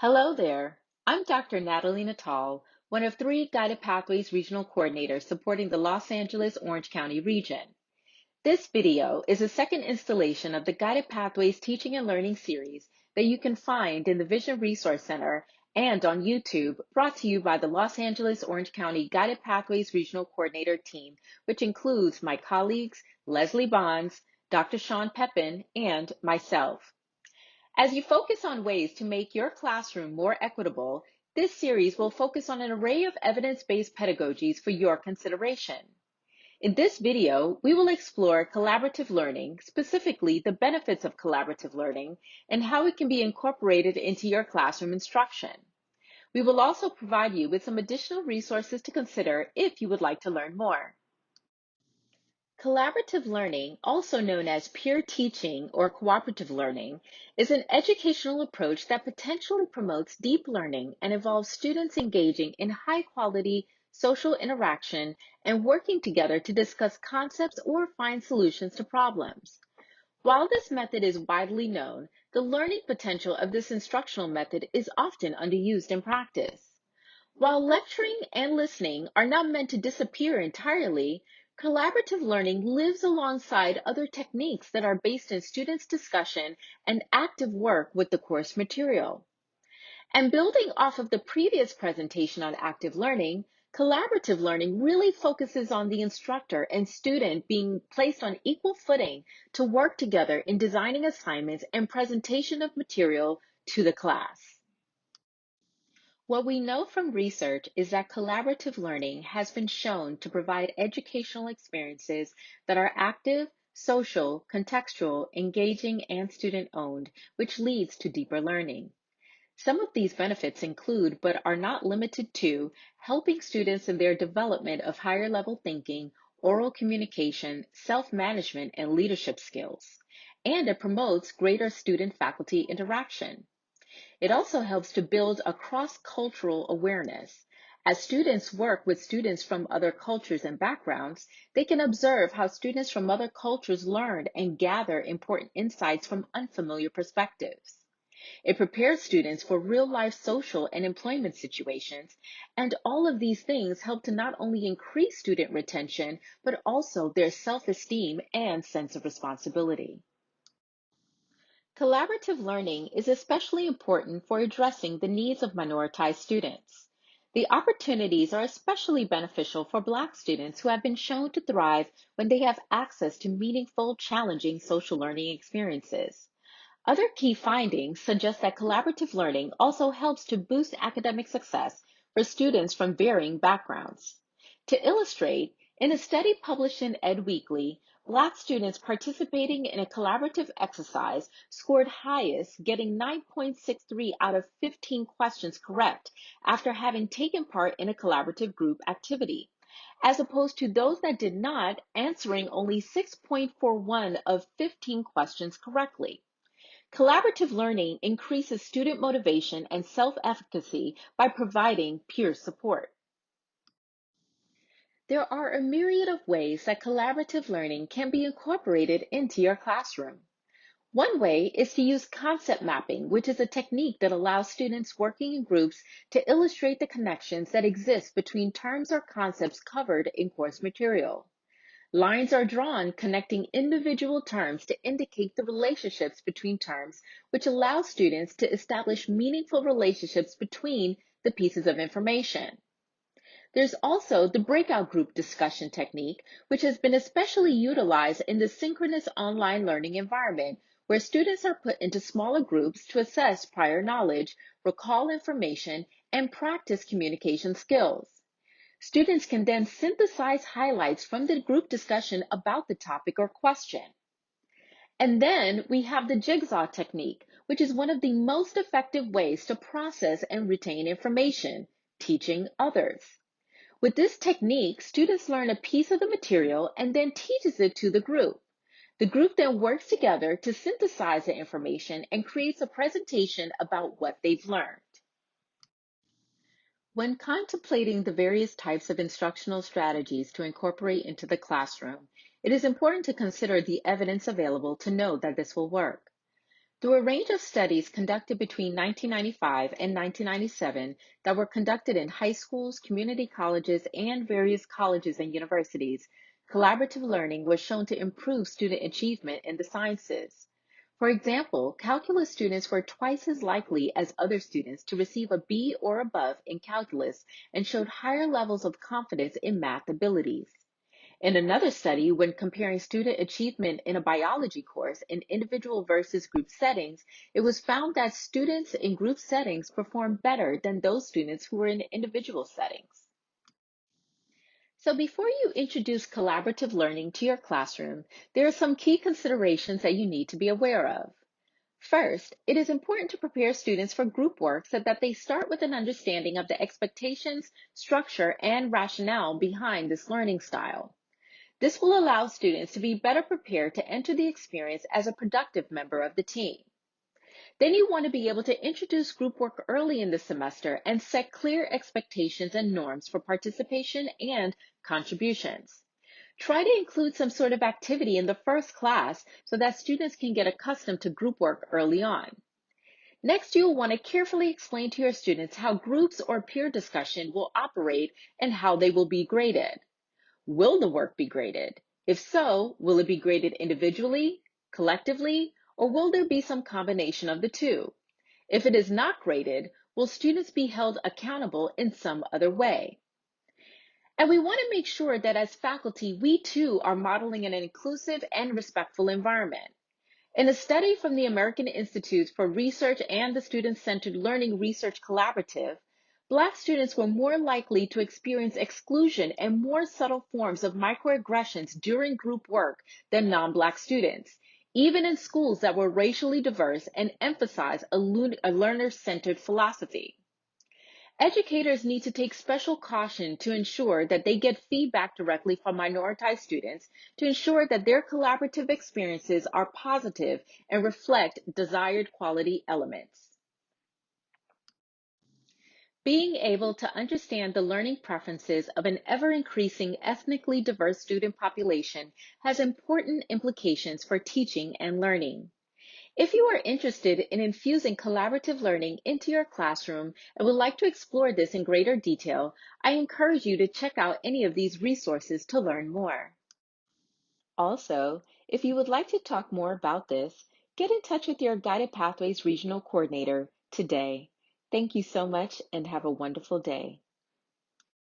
Hello there. I'm Dr. Natalie Natal, one of three Guided Pathways Regional Coordinators supporting the Los Angeles Orange County region. This video is a second installation of the Guided Pathways Teaching and Learning series that you can find in the Vision Resource Center and on YouTube, brought to you by the Los Angeles Orange County Guided Pathways Regional Coordinator team, which includes my colleagues, Leslie Bonds, Dr. Sean Pepin, and myself. As you focus on ways to make your classroom more equitable, this series will focus on an array of evidence-based pedagogies for your consideration. In this video, we will explore collaborative learning, specifically the benefits of collaborative learning, and how it can be incorporated into your classroom instruction. We will also provide you with some additional resources to consider if you would like to learn more. Collaborative learning, also known as peer teaching or cooperative learning, is an educational approach that potentially promotes deep learning and involves students engaging in high-quality social interaction and working together to discuss concepts or find solutions to problems. While this method is widely known, the learning potential of this instructional method is often underused in practice. While lecturing and listening are not meant to disappear entirely, collaborative learning lives alongside other techniques that are based in students' discussion and active work with the course material. And building off of the previous presentation on active learning, collaborative learning really focuses on the instructor and student being placed on equal footing to work together in designing assignments and presentation of material to the class. What we know from research is that collaborative learning has been shown to provide educational experiences that are active, social, contextual, engaging, and student-owned, which leads to deeper learning. Some of these benefits include, but are not limited to, helping students in their development of higher level thinking, oral communication, self-management, and leadership skills. And it promotes greater student-faculty interaction. It also helps to build a cross-cultural awareness. As students work with students from other cultures and backgrounds, they can observe how students from other cultures learn and gather important insights from unfamiliar perspectives. It prepares students for real-life social and employment situations, and all of these things help to not only increase student retention, but also their self-esteem and sense of responsibility. Collaborative learning is especially important for addressing the needs of minoritized students. The opportunities are especially beneficial for Black students who have been shown to thrive when they have access to meaningful, challenging social learning experiences. Other key findings suggest that collaborative learning also helps to boost academic success for students from varying backgrounds. To illustrate, in a study published in Ed Weekly, Black students participating in a collaborative exercise scored highest, getting 9.63 out of 15 questions correct after having taken part in a collaborative group activity, as opposed to those that did not, answering only 6.41 of 15 questions correctly. Collaborative learning increases student motivation and self-efficacy by providing peer support. There are a myriad of ways that collaborative learning can be incorporated into your classroom. One way is to use concept mapping, which is a technique that allows students working in groups to illustrate the connections that exist between terms or concepts covered in course material. Lines are drawn connecting individual terms to indicate the relationships between terms, which allows students to establish meaningful relationships between the pieces of information. There's also the breakout group discussion technique, which has been especially utilized in the synchronous online learning environment, where students are put into smaller groups to assess prior knowledge, recall information, and practice communication skills. Students can then synthesize highlights from the group discussion about the topic or question. And then we have the jigsaw technique, which is one of the most effective ways to process and retain information, teaching others. With this technique, students learn a piece of the material and then teaches it to the group. The group then works together to synthesize the information and creates a presentation about what they've learned. When contemplating the various types of instructional strategies to incorporate into the classroom, it is important to consider the evidence available to know that this will work. Through a range of studies conducted between 1995 and 1997 that were conducted in high schools, community colleges, and various colleges and universities, collaborative learning was shown to improve student achievement in the sciences. For example, calculus students were twice as likely as other students to receive a B or above in calculus and showed higher levels of confidence in math abilities. In another study, when comparing student achievement in a biology course in individual versus group settings, it was found that students in group settings performed better than those students who were in individual settings. So before you introduce collaborative learning to your classroom, there are some key considerations that you need to be aware of. First, it is important to prepare students for group work so that they start with an understanding of the expectations, structure, and rationale behind this learning style. This will allow students to be better prepared to enter the experience as a productive member of the team. Then you want to be able to introduce group work early in the semester and set clear expectations and norms for participation and contributions. Try to include some sort of activity in the first class so that students can get accustomed to group work early on. Next, you'll want to carefully explain to your students how groups or peer discussion will operate and how they will be graded. Will the work be graded? If so, will it be graded individually, collectively, or will there be some combination of the two? If it is not graded, will students be held accountable in some other way? And we want to make sure that as faculty, we too are modeling an inclusive and respectful environment. In a study from the American Institute for Research and the Student-Centered Learning Research Collaborative, Black students were more likely to experience exclusion and more subtle forms of microaggressions during group work than non-Black students, even in schools that were racially diverse and emphasized a learner-centered philosophy. Educators need to take special caution to ensure that they get feedback directly from minoritized students to ensure that their collaborative experiences are positive and reflect desired quality elements. Being able to understand the learning preferences of an ever-increasing ethnically diverse student population has important implications for teaching and learning. If you are interested in infusing collaborative learning into your classroom and would like to explore this in greater detail, I encourage you to check out any of these resources to learn more. Also, if you would like to talk more about this, get in touch with your Guided Pathways Regional Coordinator today. Thank you so much and have a wonderful day.